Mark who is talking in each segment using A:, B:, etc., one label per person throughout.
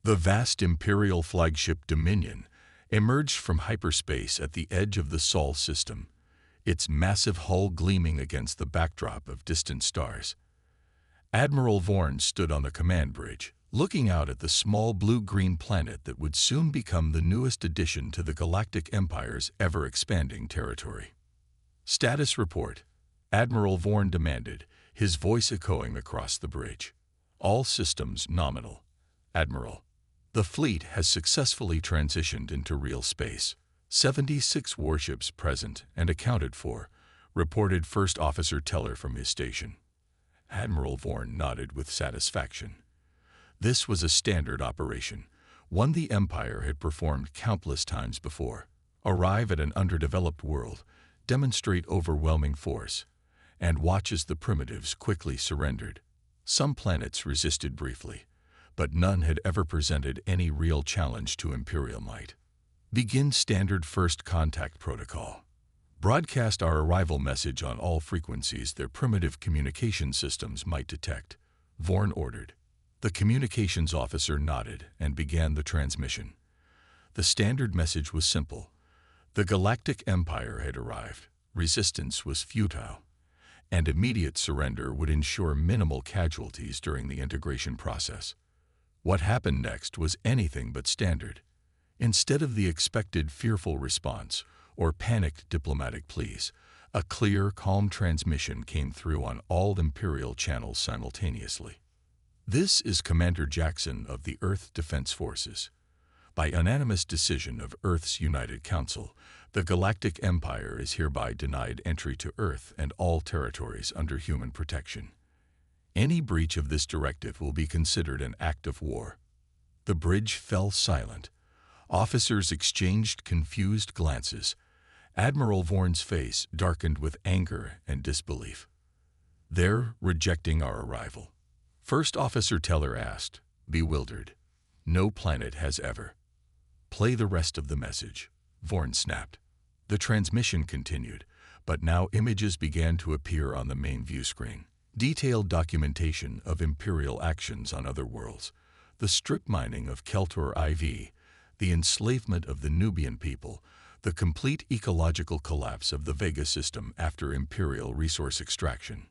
A: The vast Imperial flagship Dominion emerged from hyperspace at the edge of the Sol system, its massive hull gleaming against the backdrop of distant stars. Admiral Vorn stood on the command bridge, looking out at the small blue-green planet that would soon become the newest addition to the Galactic Empire's ever-expanding territory. "Status report," Admiral Vorn demanded, his voice echoing across the bridge. "All systems nominal, Admiral. The fleet has successfully transitioned into real space. 76 warships present and accounted for," reported First Officer Teller from his station. Admiral Vorn nodded with satisfaction. This was a standard operation, one the Empire had performed countless times before. Arrive at an underdeveloped world, demonstrate overwhelming force, and watch as the primitives quickly surrendered. Some planets resisted briefly, but none had ever presented any real challenge to Imperial might. Begin standard first contact protocol. Broadcast our arrival message on all frequencies their primitive communication systems might detect, Vorn ordered. The communications officer nodded and began the transmission. The standard message was simple. The Galactic Empire had arrived, resistance was futile, and immediate surrender would ensure minimal casualties during the integration process. What happened next was anything but standard. Instead of the expected fearful response or panicked diplomatic pleas, a clear, calm transmission came through on all Imperial channels simultaneously. "This is Commander Jackson of the Earth Defense Forces. By unanimous decision of Earth's United Council, the Galactic Empire is hereby denied entry to Earth and all territories under human protection. Any breach of this directive will be considered an act of war." The bridge fell silent. Officers exchanged confused glances. Admiral Vorn's face darkened with anger and disbelief. "They're rejecting our arrival?" First Officer Teller asked, bewildered. "No planet has ever." "Play the rest of the message," Vorn snapped. The transmission continued, but now images began to appear on the main view screen. Detailed documentation of Imperial actions on other worlds, the strip mining of Keltor IV, the enslavement of the Nubian people, the complete ecological collapse of the Vega system after Imperial resource extraction.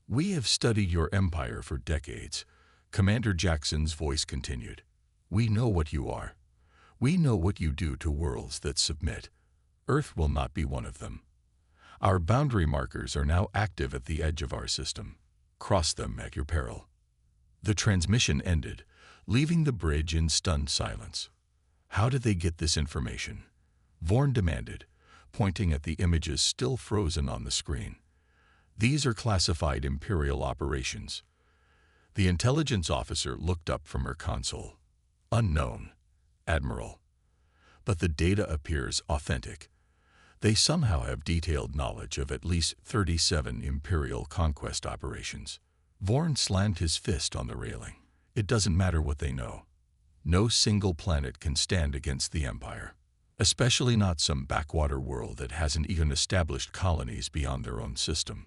A: "We have studied your empire for decades," Commander Jackson's voice continued. "We know what you are. We know what you do to worlds that submit. Earth will not be one of them. Our boundary markers are now active at the edge of our system. Cross them at your peril." The transmission ended, leaving the bridge in stunned silence. "How did they get this information?" Vorn demanded, pointing at the images still frozen on the screen. "These are classified Imperial operations." The intelligence officer looked up from her console. "Unknown, Admiral. But the data appears authentic. They somehow have detailed knowledge of at least 37 Imperial conquest operations." Vorn slammed his fist on the railing. "It doesn't matter what they know. No single planet can stand against the Empire, especially not some backwater world that hasn't even established colonies beyond their own system."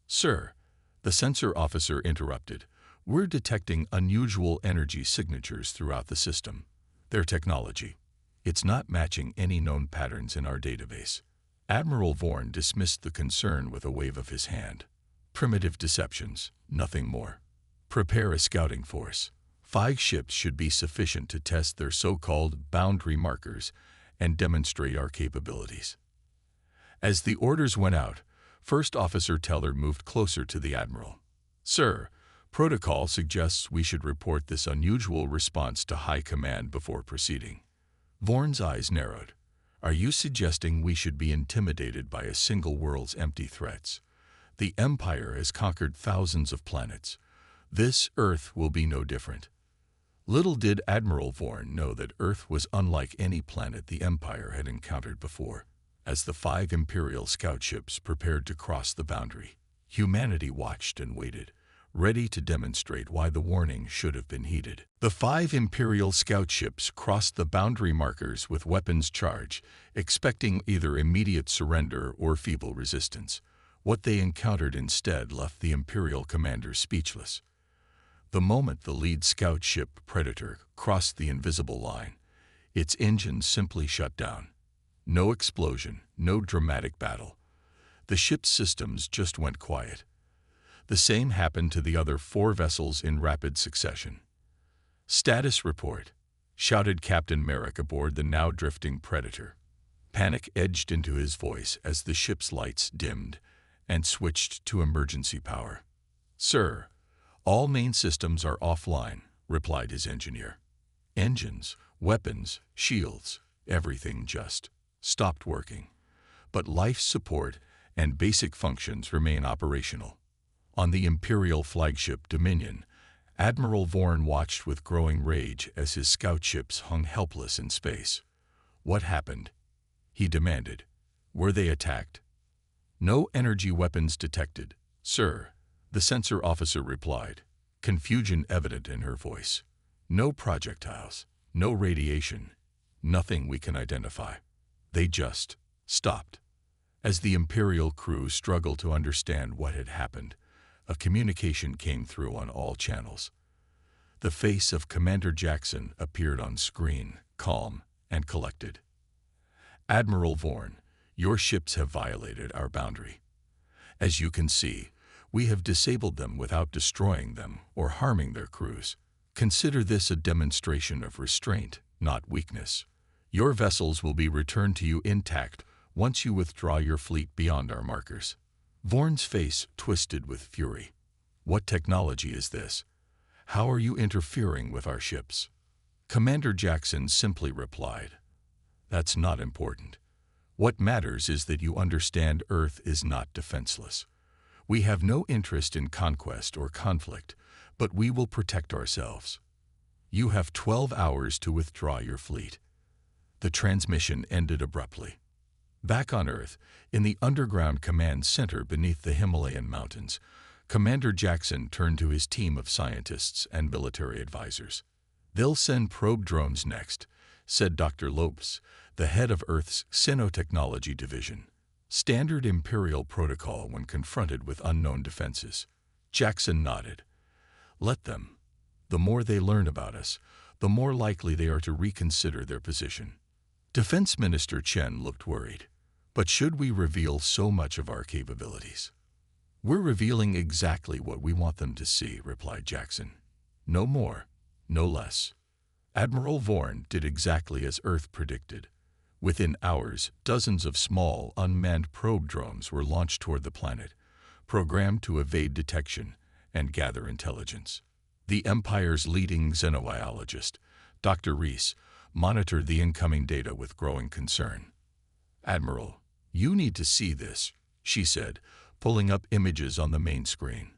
A: "Sir," the sensor officer interrupted, "we're detecting unusual energy signatures throughout the system. Their technology. It's not matching any known patterns in our database." Admiral Vorn dismissed the concern with a wave of his hand. "Primitive deceptions, nothing more. Prepare a scouting force. 5 ships should be sufficient to test their so-called boundary markers and demonstrate our capabilities." As the orders went out, First Officer Teller moved closer to the Admiral. "Sir, protocol suggests we should report this unusual response to High Command before proceeding." Vorn's eyes narrowed. "Are you suggesting we should be intimidated by a single world's empty threats? The Empire has conquered thousands of planets. This Earth will be no different." Little did Admiral Vorn know that Earth was unlike any planet the Empire had encountered before. As the 5 Imperial scout ships prepared to cross the boundary, humanity watched and waited, ready to demonstrate why the warning should have been heeded. The 5 Imperial scout ships crossed the boundary markers with weapons charged, expecting either immediate surrender or feeble resistance. What they encountered instead left the Imperial commanders speechless. The moment the lead scout ship Predator crossed the invisible line, its engines simply shut down. No explosion, no dramatic battle. The ship's systems just went quiet. The same happened to the other 4 vessels in rapid succession. "Status report," shouted Captain Merrick aboard the now drifting Predator. Panic edged into his voice as the ship's lights dimmed and switched to emergency power. "Sir, all main systems are offline," replied his engineer. "Engines, weapons, shields, everything just stopped working. But life support and basic functions remain operational." On the Imperial flagship Dominion, Admiral Vorn watched with growing rage as his scout ships hung helpless in space. "What happened?" he demanded. "Were they attacked?" "No energy weapons detected, sir," the sensor officer replied, confusion evident in her voice. "No projectiles, no radiation, nothing we can identify. They just stopped." As the Imperial crew struggled to understand what had happened, a communication came through on all channels. The face of Commander Jackson appeared on screen, calm and collected. "Admiral Vorn, your ships have violated our boundary. As you can see, we have disabled them without destroying them or harming their crews. Consider this a demonstration of restraint, not weakness. Your vessels will be returned to you intact once you withdraw your fleet beyond our markers." Vorn's face twisted with fury. "What technology is this? How are you interfering with our ships?" Commander Jackson simply replied, "That's not important. What matters is that you understand Earth is not defenseless. We have no interest in conquest or conflict, but we will protect ourselves. You have 12 hours to withdraw your fleet." The transmission ended abruptly. Back on Earth, in the underground command center beneath the Himalayan mountains, Commander Jackson turned to his team of scientists and military advisors. "They'll send probe drones next," said Dr. Lopes, the head of Earth's Xenotechnology Division. "Standard Imperial protocol when confronted with unknown defenses." Jackson nodded. "Let them. The more they learn about us, the more likely they are to reconsider their position." Defense Minister Chen looked worried. "But should we reveal so much of our capabilities?" "We're revealing exactly what we want them to see," replied Jackson. "No more, no less." Admiral Vorn did exactly as Earth predicted. Within hours, dozens of small, unmanned probe drones were launched toward the planet, programmed to evade detection and gather intelligence. The Empire's leading xenobiologist, Dr. Reese, monitored the incoming data with growing concern. "Admiral, you need to see this," she said, pulling up images on the main screen.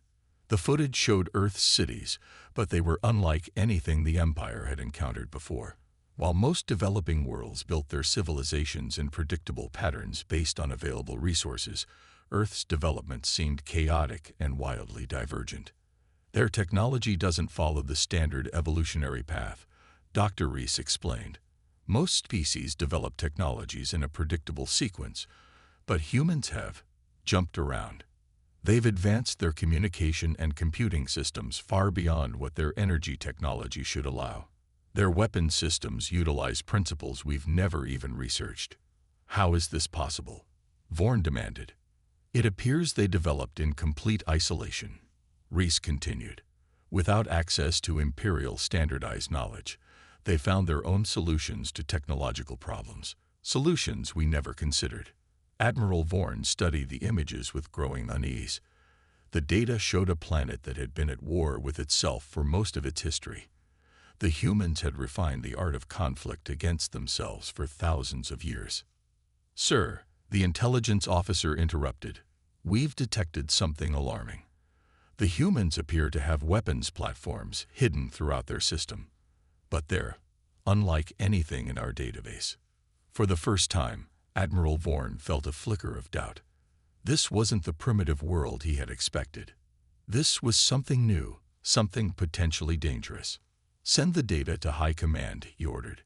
A: The footage showed Earth's cities, but they were unlike anything the Empire had encountered before. While most developing worlds built their civilizations in predictable patterns based on available resources, Earth's development seemed chaotic and wildly divergent. "Their technology doesn't follow the standard evolutionary path," Dr. Reese explained. "Most species develop technologies in a predictable sequence, but humans have jumped around. They've advanced their communication and computing systems far beyond what their energy technology should allow. Their weapon systems utilize principles we've never even researched." "How is this possible?" Vorn demanded. "It appears they developed in complete isolation," Reese continued. "Without access to Imperial standardized knowledge, they found their own solutions to technological problems, solutions we never considered." Admiral Vorn studied the images with growing unease. The data showed a planet that had been at war with itself for most of its history. The humans had refined the art of conflict against themselves for thousands of years. "Sir," the intelligence officer interrupted, "we've detected something alarming. The humans appear to have weapons platforms hidden throughout their system, but they're unlike anything in our database." For the first time, Admiral Vorn felt a flicker of doubt. This wasn't the primitive world he had expected. This was something new, something potentially dangerous. "Send the data to High Command," he ordered,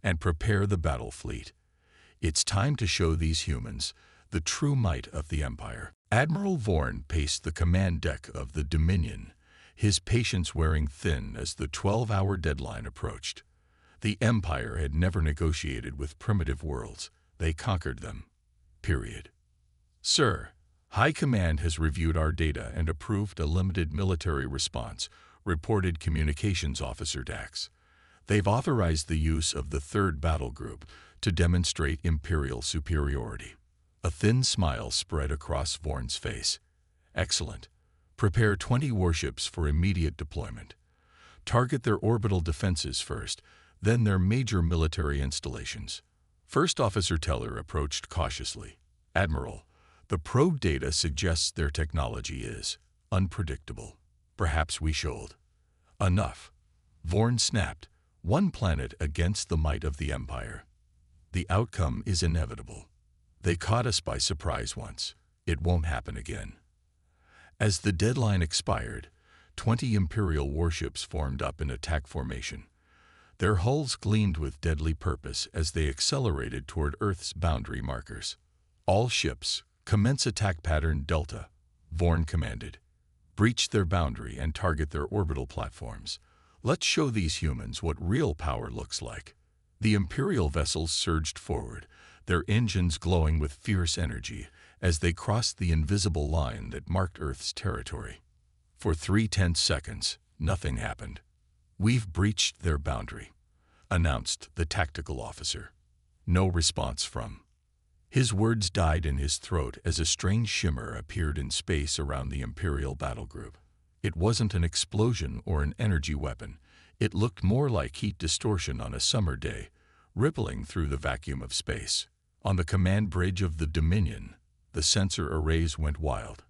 A: "and prepare the battle fleet. It's time to show these humans the true might of the Empire." Admiral Vorn paced the command deck of the Dominion, his patience wearing thin as the 12-hour deadline approached. The Empire had never negotiated with primitive worlds. They conquered them. Period. Sir, High Command has reviewed our data and approved a limited military response, reported Communications Officer Dax. They've authorized the use of the 3rd Battle Group to demonstrate Imperial superiority. A thin smile spread across Vorn's face. Excellent. Prepare 20 warships for immediate deployment. Target their orbital defenses first, then their major military installations. First Officer Teller approached cautiously. Admiral, the probe data suggests their technology is unpredictable. Perhaps we should. Enough. Vorn snapped. One planet against the might of the Empire. The outcome is inevitable. They caught us by surprise once. It won't happen again. As the deadline expired, 20 Imperial warships formed up in attack formation. Their hulls gleamed with deadly purpose as they accelerated toward Earth's boundary markers. All ships, commence attack pattern Delta, Vorn commanded. Breach their boundary and target their orbital platforms. Let's show these humans what real power looks like. The Imperial vessels surged forward, their engines glowing with fierce energy as they crossed the invisible line that marked Earth's territory. For 3 tense seconds, nothing happened. We've breached their boundary, announced the tactical officer. No response from. His words died in his throat as a strange shimmer appeared in space around the Imperial battle group. It wasn't an explosion or an energy weapon. It looked more like heat distortion on a summer day, rippling through the vacuum of space. On the command bridge of the Dominion, the sensor arrays went wild.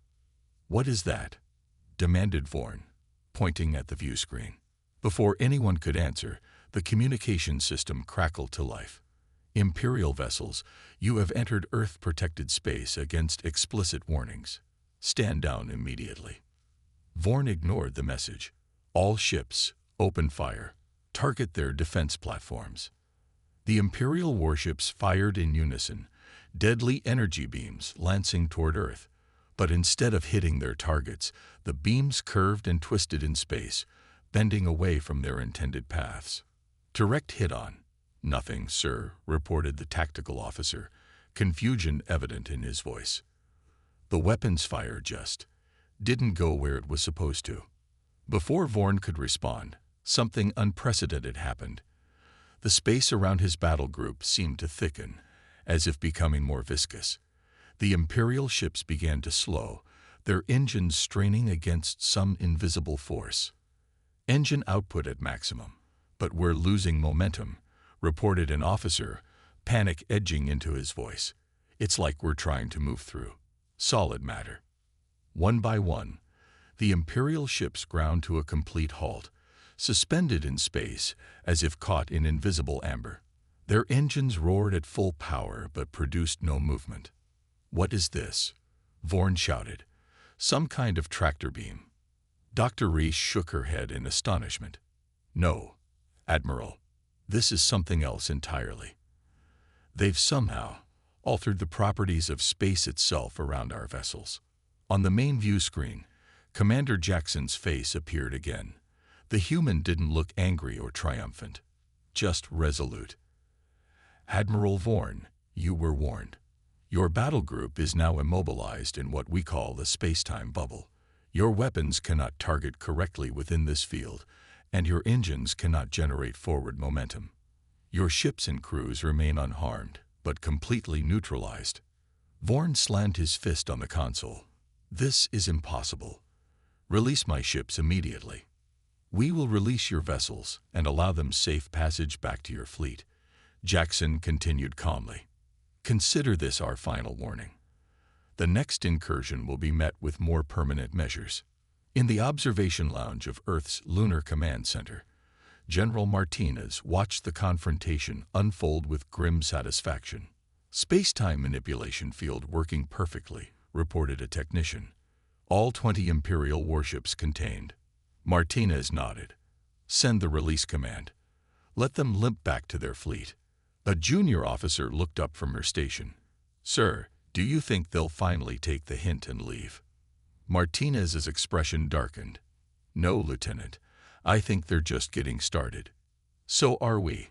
A: "What is that?" demanded Vorn, pointing at the view screen. Before anyone could answer, the communication system crackled to life. "Imperial vessels, you have entered Earth-protected space against explicit warnings. Stand down immediately." Vorn ignored the message. "All ships, open fire. Target their defense platforms." The Imperial warships fired in unison, deadly energy beams lancing toward Earth. But instead of hitting their targets, the beams curved and twisted in space, bending away from their intended paths. "Direct hit on." "Nothing, sir," reported the tactical officer, confusion evident in his voice. "The weapons fire just didn't go where it was supposed to." Before Vorn could respond, something unprecedented happened. The space around his battle group seemed to thicken, as if becoming more viscous. The Imperial ships began to slow, their engines straining against some invisible force. "Engine output at maximum, but we're losing momentum," reported an officer, panic edging into his voice. "It's like we're trying to move through solid matter." One by one, the Imperial ships ground to a complete halt, suspended in space as if caught in invisible amber. Their engines roared at full power but produced no movement. "What is this?" Vorn shouted. "Some kind of tractor beam." Dr. Reese shook her head in astonishment. "No, Admiral. This is something else entirely. They've somehow altered the properties of space itself around our vessels." On the main view screen, Commander Jackson's face appeared again. The human didn't look angry or triumphant, just resolute. "Admiral Vorn, you were warned. Your battle group is now immobilized in what we call the space-time bubble. Your weapons cannot target correctly within this field, and your engines cannot generate forward momentum. Your ships and crews remain unharmed, but completely neutralized." Vorn slammed his fist on the console. "This is impossible. Release my ships immediately." "We will release your vessels and allow them safe passage back to your fleet," Jackson continued calmly. "Consider this our final warning. The next incursion will be met with more permanent measures." In the observation lounge of Earth's Lunar Command Center, General Martinez watched the confrontation unfold with grim satisfaction. "Space-time manipulation field working perfectly," reported a technician. "All 20 Imperial warships contained." Martinez nodded. "Send the release command. Let them limp back to their fleet." A junior officer looked up from her station. "Sir, do you think they'll finally take the hint and leave?" Martinez's expression darkened. No, Lieutenant. I think they're just getting started. So are we.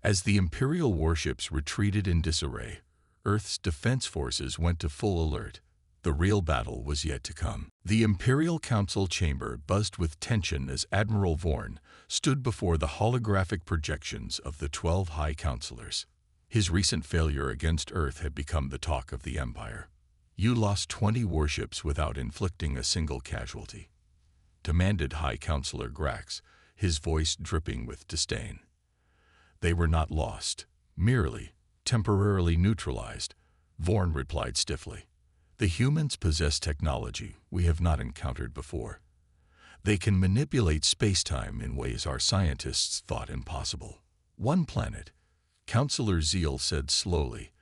A: As the Imperial warships retreated in disarray, Earth's defense forces went to full alert. The real battle was yet to come. The Imperial Council chamber buzzed with tension as Admiral Vorn stood before the holographic projections of the 12 High Counselors. His recent failure against Earth had become the talk of the Empire. "You lost 20 warships without inflicting a single casualty," demanded High Counselor Grax, his voice dripping with disdain. "They were not lost, merely temporarily neutralized," Vorn replied stiffly. "The humans possess technology we have not encountered before. They can manipulate space-time in ways our scientists thought impossible. One planet," Counselor Zeal said slowly,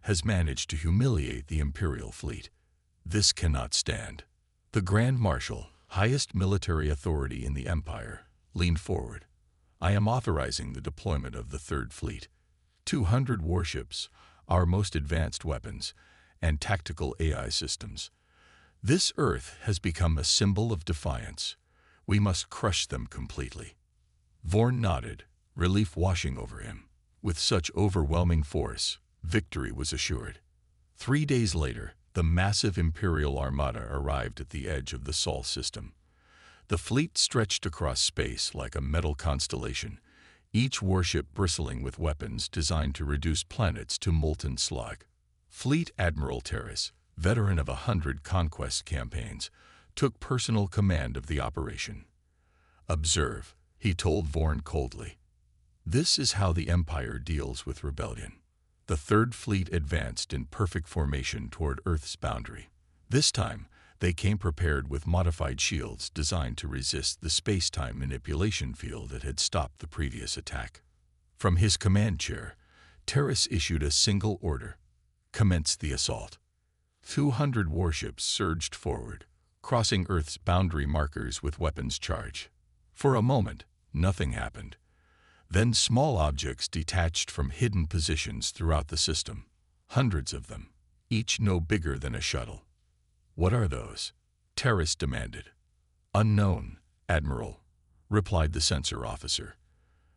A: "has managed to humiliate the Imperial fleet. This cannot stand." The Grand Marshal, highest military authority in the Empire, leaned forward. "I am authorizing the deployment of the Third Fleet. 200 warships, our most advanced weapons, and tactical AI systems. This Earth has become a symbol of defiance. We must crush them completely." Vorn nodded, relief washing over him. With such overwhelming force, victory was assured. 3 days later, the massive Imperial armada arrived at the edge of the Sol system. The fleet stretched across space like a metal constellation, each warship bristling with weapons designed to reduce planets to molten slag. Fleet Admiral Terrace, veteran of 100 conquest campaigns, took personal command of the operation. "Observe," he told Vorn coldly. "This is how the Empire deals with rebellion." The Third Fleet advanced in perfect formation toward Earth's boundary. This time, they came prepared with modified shields designed to resist the space-time manipulation field that had stopped the previous attack. From his command chair, Terrace issued a single order: commence the assault. 200 warships surged forward, crossing Earth's boundary markers with weapons charge. For a moment, nothing happened. Then small objects detached from hidden positions throughout the system. Hundreds of them, each no bigger than a shuttle. "What are those?" Terrace demanded. "Unknown, Admiral," replied the sensor officer.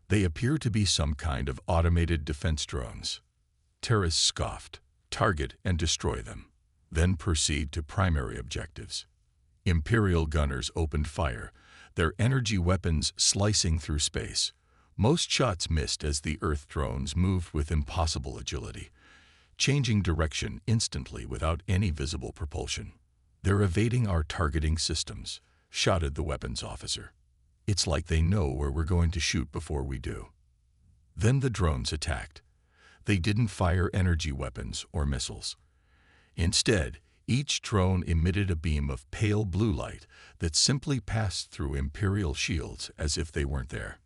A: "They appear to be some kind of automated defense drones." Terrace scoffed. "Target and destroy them. Then proceed to primary objectives." Imperial gunners opened fire, their energy weapons slicing through space. Most shots missed as the Earth drones moved with impossible agility, changing direction instantly without any visible propulsion. "They're evading our targeting systems," shouted the weapons officer. "It's like they know where we're going to shoot before we do." Then the drones attacked. They didn't fire energy weapons or missiles. Instead, each drone emitted a beam of pale blue light that simply passed through Imperial shields as if they weren't there.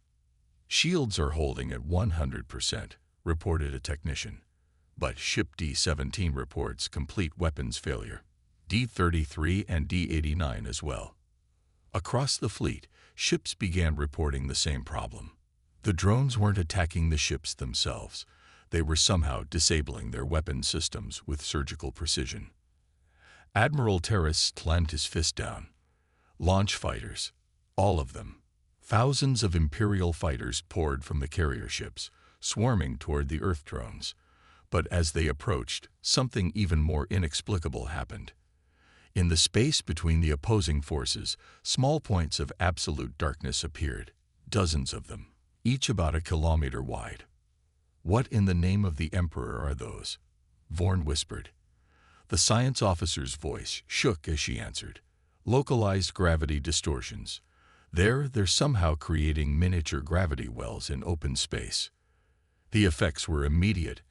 A: "Shields are holding at 100%, reported a technician. But Ship D-17 reports complete weapons failure. D-33 and D-89 as well. Across the fleet, ships began reporting the same problem. The drones weren't attacking the ships themselves. They were somehow disabling their weapon systems with surgical precision. Admiral Terrace slammed his fist down. Launch fighters. All of them. Thousands of Imperial fighters poured from the carrier ships, swarming toward the Earth drones. But as they approached, something even more inexplicable happened. In the space between the opposing forces, small points of absolute darkness appeared, dozens of them, each about a kilometer wide. "What in the name of the Emperor are those?" Vorn whispered. The science officer's voice shook as she answered. "Localized gravity distortions. They're somehow creating miniature gravity wells in open space." The effects were immediate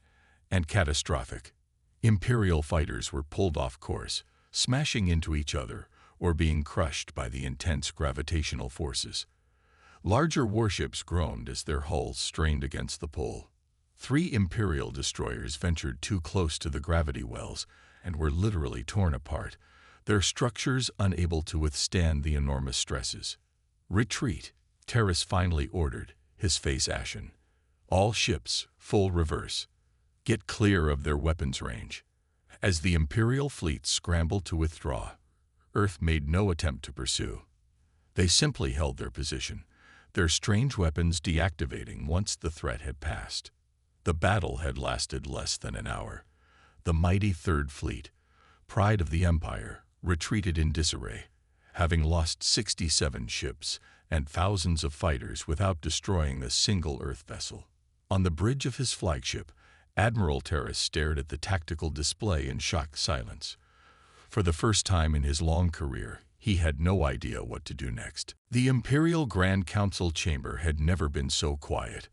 A: and catastrophic. Imperial fighters were pulled off course, smashing into each other or being crushed by the intense gravitational forces. Larger warships groaned as their hulls strained against the pull. 3 Imperial destroyers ventured too close to the gravity wells and were literally torn apart, their structures unable to withstand the enormous stresses. "Retreat," Terrace finally ordered, his face ashen. "All ships, full reverse. Get clear of their weapons range." As the Imperial fleet scrambled to withdraw, Earth made no attempt to pursue. They simply held their position, their strange weapons deactivating once the threat had passed. The battle had lasted less than an hour. The mighty Third Fleet, pride of the Empire, retreated in disarray, having lost 67 ships and thousands of fighters without destroying a single Earth vessel. On the bridge of his flagship, Admiral Terrace stared at the tactical display in shocked silence. For the first time in his long career, he had no idea what to do next. The Imperial Grand Council chamber had never been so quiet.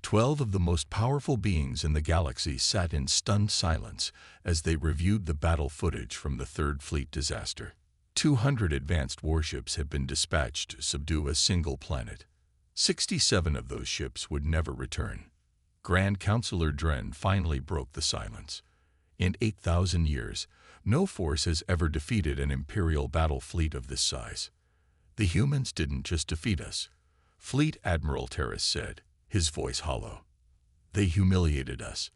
A: 12 of the most powerful beings in the galaxy sat in stunned silence as they reviewed the battle footage from the Third Fleet disaster. 200 advanced warships had been dispatched to subdue a single planet. 67 of those ships would never return. Grand Councilor Dren finally broke the silence. In 8,000 years, no force has ever defeated an Imperial battle fleet of this size. The humans didn't just defeat us, Fleet Admiral Terrace said, his voice hollow. They humiliated us.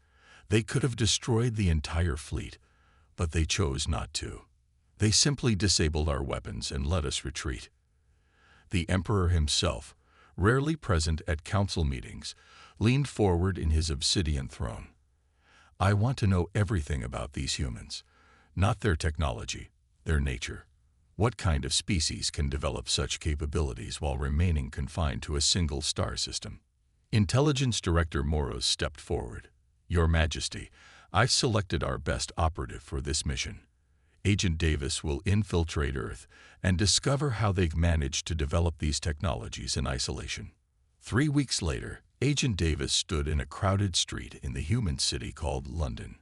A: They could have destroyed the entire fleet, but they chose not to. They simply disabled our weapons and let us retreat. The Emperor himself, rarely present at council meetings, leaned forward in his obsidian throne. I want to know everything about these humans, not their technology, their nature. What kind of species can develop such capabilities while remaining confined to a single star system? Intelligence Director Moros stepped forward. Your Majesty, I've selected our best operative for this mission. Agent Davis will infiltrate Earth and discover how they've managed to develop these technologies in isolation. 3 weeks later, Agent Davis stood in a crowded street in the human city called London.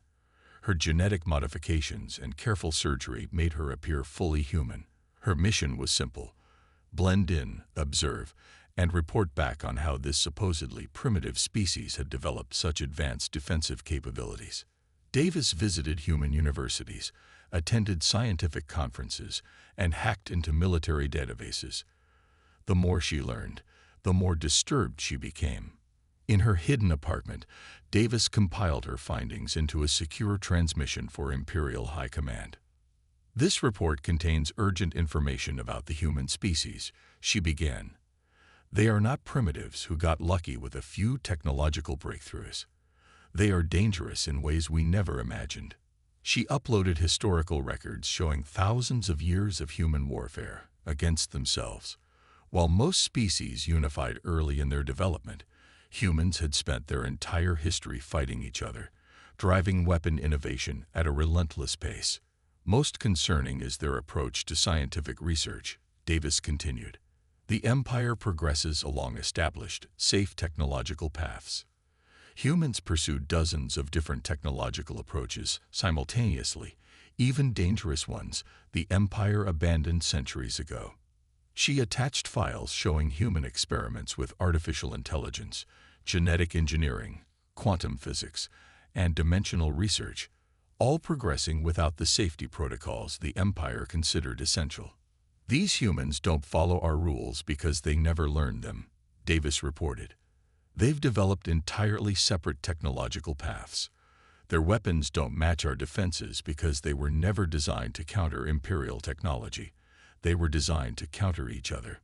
A: Her genetic modifications and careful surgery made her appear fully human. Her mission was simple: blend in, observe, and report back on how this supposedly primitive species had developed such advanced defensive capabilities. Davis visited human universities, attended scientific conferences, and hacked into military databases. The more she learned, the more disturbed she became. In her hidden apartment, Davis compiled her findings into a secure transmission for Imperial High Command. This report contains urgent information about the human species, she began. They are not primitives who got lucky with a few technological breakthroughs. They are dangerous in ways we never imagined. She uploaded historical records showing thousands of years of human warfare against themselves. While most species unified early in their development, humans had spent their entire history fighting each other, driving weapon innovation at a relentless pace. Most concerning is their approach to scientific research, Davis continued. The Empire progresses along established, safe technological paths. Humans pursue dozens of different technological approaches simultaneously, even dangerous ones the Empire abandoned centuries ago. She attached files showing human experiments with artificial intelligence, genetic engineering, quantum physics, and dimensional research, all progressing without the safety protocols the Empire considered essential. These humans don't follow our rules because they never learned them, Davis reported. They've developed entirely separate technological paths. Their weapons don't match our defenses because they were never designed to counter Imperial technology. They were designed to counter each other.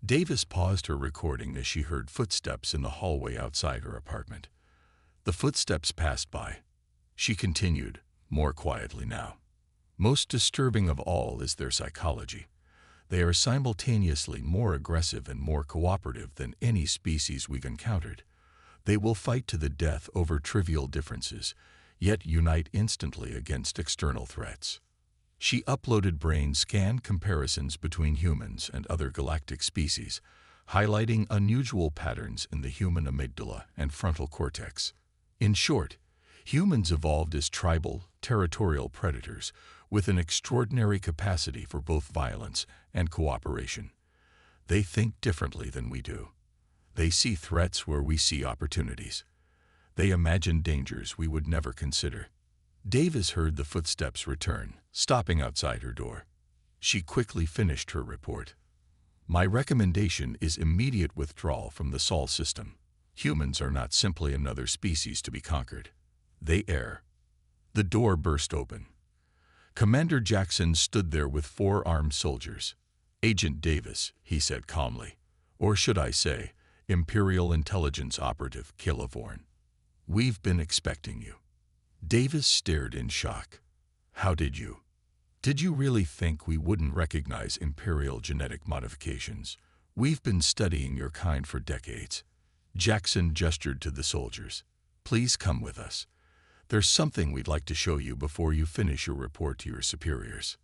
A: Davis paused her recording as she heard footsteps in the hallway outside her apartment. The footsteps passed by. She continued, more quietly now. Most disturbing of all is their psychology. They are simultaneously more aggressive and more cooperative than any species we've encountered. They will fight to the death over trivial differences, yet unite instantly against external threats. She uploaded brain scan comparisons between humans and other galactic species, highlighting unusual patterns in the human amygdala and frontal cortex. In short, humans evolved as tribal, territorial predators with an extraordinary capacity for both violence and cooperation. They think differently than we do. They see threats where we see opportunities. They imagine dangers we would never consider. Davis heard the footsteps return, stopping outside her door. She quickly finished her report. My recommendation is immediate withdrawal from the Sol system. Humans are not simply another species to be conquered. They err. The door burst open. Commander Jackson stood there with 4 armed soldiers. "Agent Davis," he said calmly. "Or should I say, Imperial Intelligence Operative Kilovorn. We've been expecting you." Davis stared in shock. "How did you? Did you really think we wouldn't recognize Imperial genetic modifications? We've been studying your kind for decades." Jackson gestured to the soldiers. "Please come with us. There's something we'd like to show you before you finish your report to your superiors."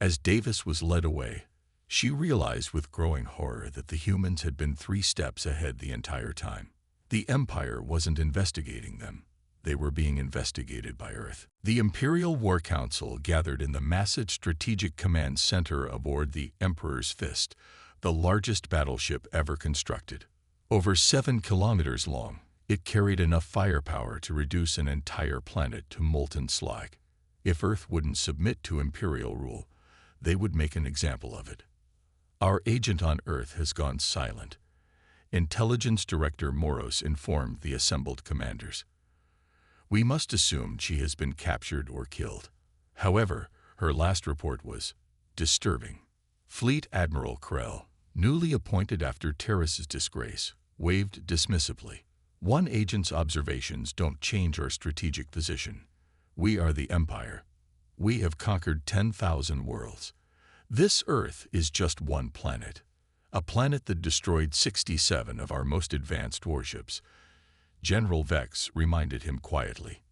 A: As Davis was led away, she realized with growing horror that the humans had been 3 steps ahead the entire time. The Empire wasn't investigating them. They were being investigated by Earth. The Imperial War Council gathered in the massive Strategic Command Center aboard the Emperor's Fist, the largest battleship ever constructed. Over 7 kilometers long, it carried enough firepower to reduce an entire planet to molten slag. If Earth wouldn't submit to Imperial rule, they would make an example of it. "Our agent on Earth has gone silent," Intelligence Director Moros informed the assembled commanders. "We must assume she has been captured or killed." However, her last report was disturbing. Fleet Admiral Krell, newly appointed after Terrace's disgrace, waved dismissively. "One agent's observations don't change our strategic position. We are the Empire. We have conquered 10,000 worlds. This Earth is just one planet, a planet that destroyed 67 of our most advanced warships." General Vex reminded him quietly.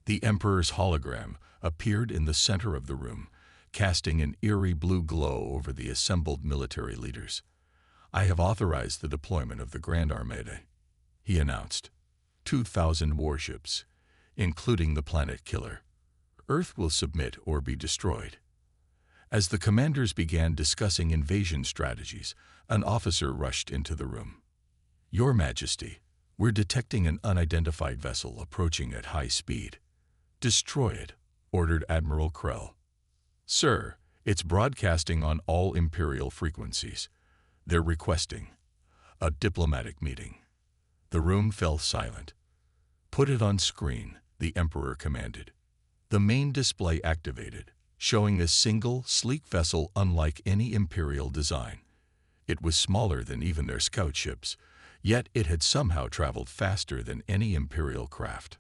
A: The Emperor's hologram appeared in the center of the room, casting an eerie blue glow over the assembled military leaders. "I have authorized the deployment of the Grand Armada," he announced. 2,000 warships, including the Planet Killer. Earth will submit or be destroyed. As the commanders began discussing invasion strategies, an officer rushed into the room. "Your Majesty, we're detecting an unidentified vessel approaching at high speed." "Destroy it," ordered Admiral Krell. "Sir, it's broadcasting on all Imperial frequencies. They're requesting a diplomatic meeting." The room fell silent. "Put it on screen," the Emperor commanded. The main display activated, showing a single, sleek vessel unlike any Imperial design. It was smaller than even their scout ships, yet it had somehow traveled faster than any Imperial craft.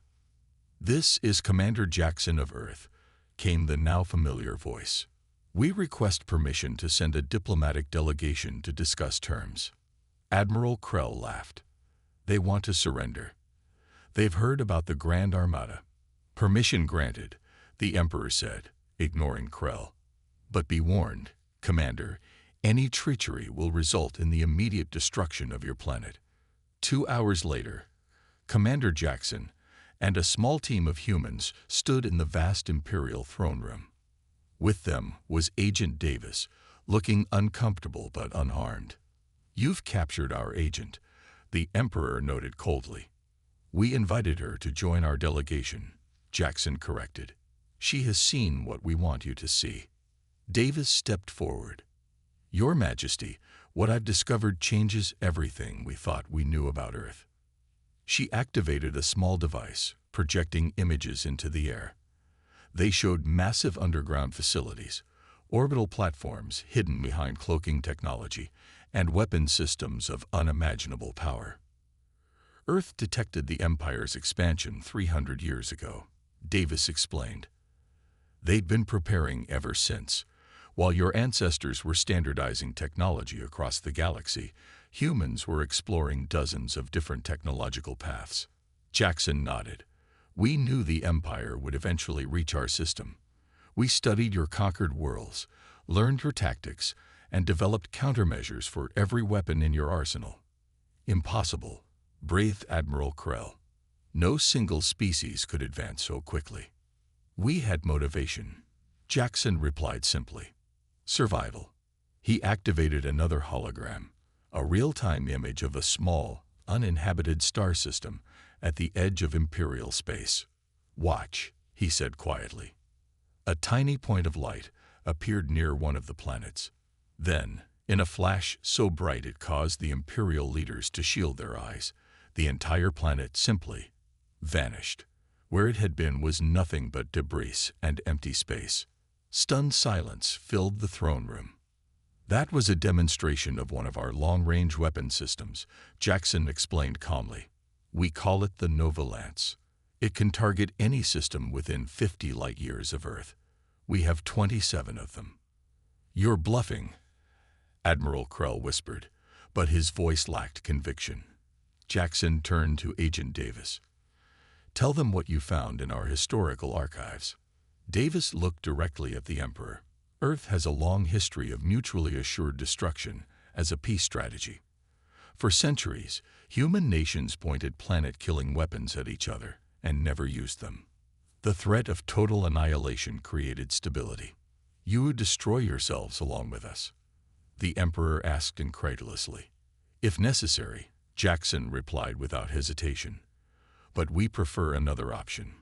A: "This is Commander Jackson of Earth," came the now familiar voice. "We request permission to send a diplomatic delegation to discuss terms." Admiral Krell laughed. "They want to surrender. They've heard about the Grand Armada." "Permission granted," the Emperor said, ignoring Krell. "But be warned, Commander, any treachery will result in the immediate destruction of your planet." 2 hours later, Commander Jackson and a small team of humans stood in the vast Imperial throne room. With them was Agent Davis, looking uncomfortable but unharmed. "You've captured our agent," the Emperor noted coldly. "We invited her to join our delegation," Jackson corrected. "She has seen what we want you to see." Davis stepped forward. "Your Majesty, what I've discovered changes everything we thought we knew about Earth." She activated a small device, projecting images into the air. They showed massive underground facilities, orbital platforms hidden behind cloaking technology, and weapon systems of unimaginable power. "Earth detected the Empire's expansion 300 years ago," Davis explained. "They'd been preparing ever since. While your ancestors were standardizing technology across the galaxy, humans were exploring dozens of different technological paths." Jackson nodded. "We knew the Empire would eventually reach our system. We studied your conquered worlds, learned your tactics, and developed countermeasures for every weapon in your arsenal." "Impossible," breathed Admiral Krell. "No single species could advance so quickly." "We had motivation," Jackson replied simply. "Survival." He activated another hologram, a real-time image of a small, uninhabited star system at the edge of Imperial space. "Watch," he said quietly. A tiny point of light appeared near one of the planets. Then, in a flash so bright it caused the Imperial leaders to shield their eyes, the entire planet simply vanished. Where it had been was nothing but debris and empty space. Stunned silence filled the throne room. That was a demonstration of one of our long-range weapon systems, Jackson explained calmly. We call it the Nova Lance. It can target any system within 50 light-years of Earth. We have 27 of them. You're bluffing, Admiral Krell whispered, but his voice lacked conviction. Jackson turned to Agent Davis. Tell them what you found in our historical archives. Davis looked directly at the Emperor. Earth has a long history of mutually assured destruction as a peace strategy. For centuries, human nations pointed planet-killing weapons at each other and never used them. The threat of total annihilation created stability. You would destroy yourselves along with us? The Emperor asked incredulously. If necessary, Jackson replied without hesitation. But we prefer another option.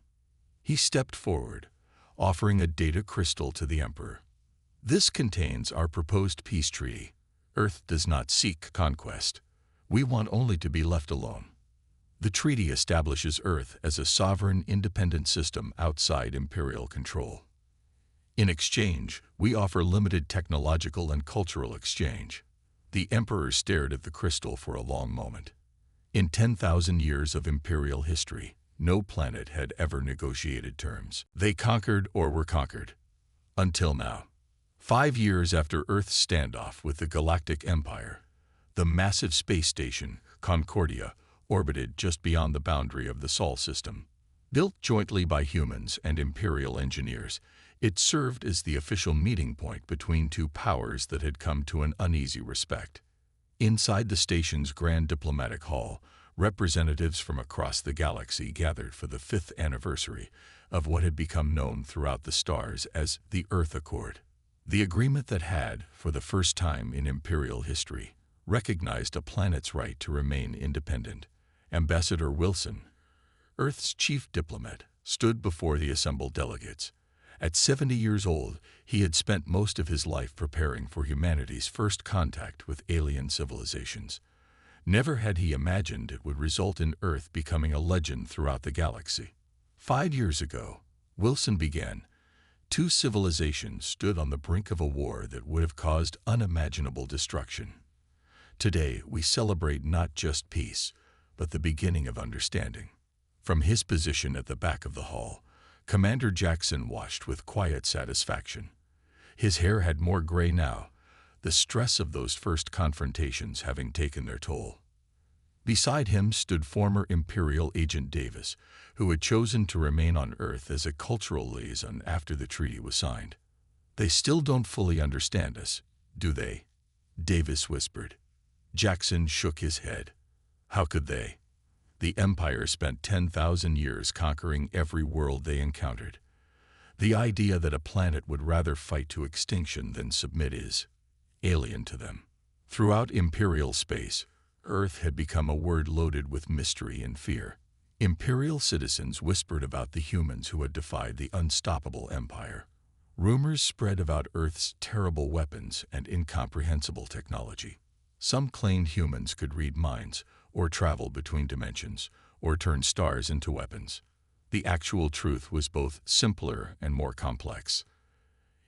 A: He stepped forward, offering a data crystal to the Emperor. This contains our proposed peace treaty. Earth does not seek conquest. We want only to be left alone. The treaty establishes Earth as a sovereign, independent system outside Imperial control. In exchange, we offer limited technological and cultural exchange. The Emperor stared at the crystal for a long moment. In 10,000 years of Imperial history, no planet had ever negotiated terms. They conquered or were conquered. Until now. 5 years after Earth's standoff with the Galactic Empire, the massive space station, Concordia, orbited just beyond the boundary of the Sol system. Built jointly by humans and Imperial engineers, it served as the official meeting point between two powers that had come to an uneasy respect. Inside the station's grand diplomatic hall, representatives from across the galaxy gathered for the 5th anniversary of what had become known throughout the stars as the Earth Accord. The agreement that had, for the first time in Imperial history, recognized a planet's right to remain independent. Ambassador Wilson, Earth's chief diplomat, stood before the assembled delegates. At 70 years old, he had spent most of his life preparing for humanity's first contact with alien civilizations. Never had he imagined it would result in Earth becoming a legend throughout the galaxy. 5 years ago, Wilson began. 2 civilizations stood on the brink of a war that would have caused unimaginable destruction. Today, we celebrate not just peace, but the beginning of understanding. From his position at the back of the hall, Commander Jackson watched with quiet satisfaction. His hair had more gray now, the stress of those first confrontations having taken their toll. Beside him stood former Imperial Agent Davis, who had chosen to remain on Earth as a cultural liaison after the treaty was signed. They still don't fully understand us, do they? Davis whispered. Jackson shook his head. How could they? The Empire spent 10,000 years conquering every world they encountered. The idea that a planet would rather fight to extinction than submit is alien to them. Throughout Imperial space, Earth had become a word loaded with mystery and fear. Imperial citizens whispered about the humans who had defied the unstoppable Empire. Rumors spread about Earth's terrible weapons and incomprehensible technology. Some claimed humans could read minds, or travel between dimensions, or turn stars into weapons. The actual truth was both simpler and more complex.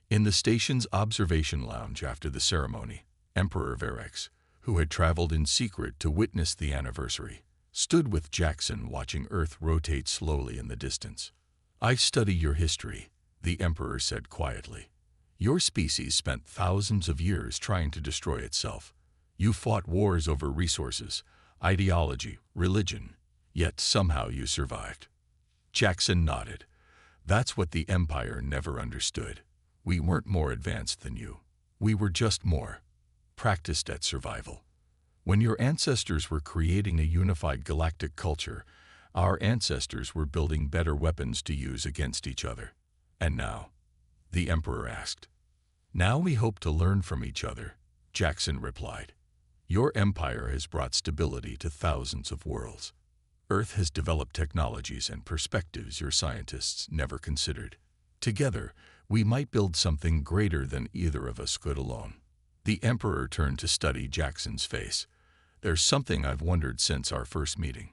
A: In the station's observation lounge after the ceremony, Emperor Varex, who had traveled in secret to witness the anniversary, stood with Jackson watching Earth rotate slowly in the distance. I study your history, the Emperor said quietly. Your species spent thousands of years trying to destroy itself. You fought wars over resources, ideology, religion, yet somehow you survived. Jackson nodded. That's what the Empire never understood. We weren't more advanced than you. We were just more practiced at survival. When your ancestors were creating a unified galactic culture, our ancestors were building better weapons to use against each other. And now? The Emperor asked. Now we hope to learn from each other, Jackson replied. Your empire has brought stability to thousands of worlds. Earth has developed technologies and perspectives your scientists never considered. Together, we might build something greater than either of us could alone. The Emperor turned to study Jackson's face. There's something I've wondered since our first meeting.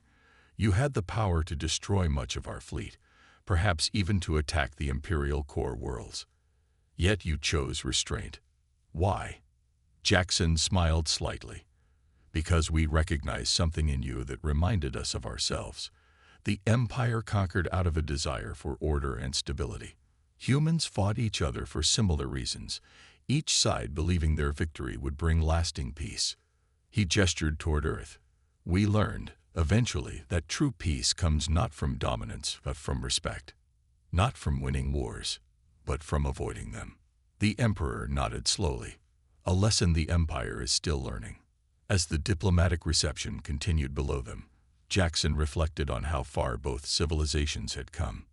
A: You had the power to destroy much of our fleet, perhaps even to attack the Imperial core worlds. Yet you chose restraint. Why? Jackson smiled slightly. Because we recognized something in you that reminded us of ourselves. The Empire conquered out of a desire for order and stability. Humans fought each other for similar reasons, each side believing their victory would bring lasting peace. He gestured toward Earth. We learned, eventually, that true peace comes not from dominance, but from respect. Not from winning wars, but from avoiding them. The Emperor nodded slowly, a lesson the Empire is still learning. As the diplomatic reception continued below them, Jackson reflected on how far both civilizations had come.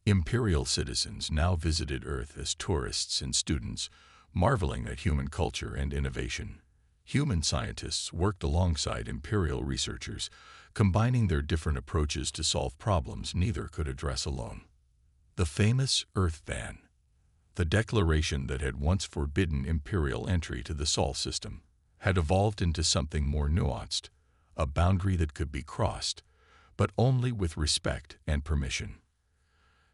A: Imperial citizens now visited Earth as tourists and students, marveling at human culture and innovation. Human scientists worked alongside Imperial researchers, combining their different approaches to solve problems neither could address alone. The famous Earth Ban, the declaration that had once forbidden Imperial entry to the Sol system, had evolved into something more nuanced, a boundary that could be crossed, but only with respect and permission.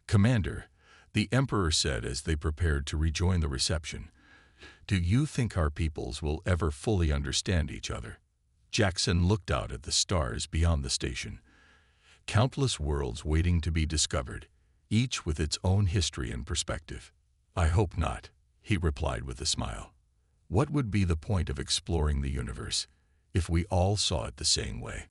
A: Commander, the Emperor said as they prepared to rejoin the reception, do you think our peoples will ever fully understand each other? Jackson looked out at the stars beyond the station. Countless worlds waiting to be discovered, each with its own history and perspective. I hope not, he replied with a smile. What would be the point of exploring the universe if we all saw it the same way?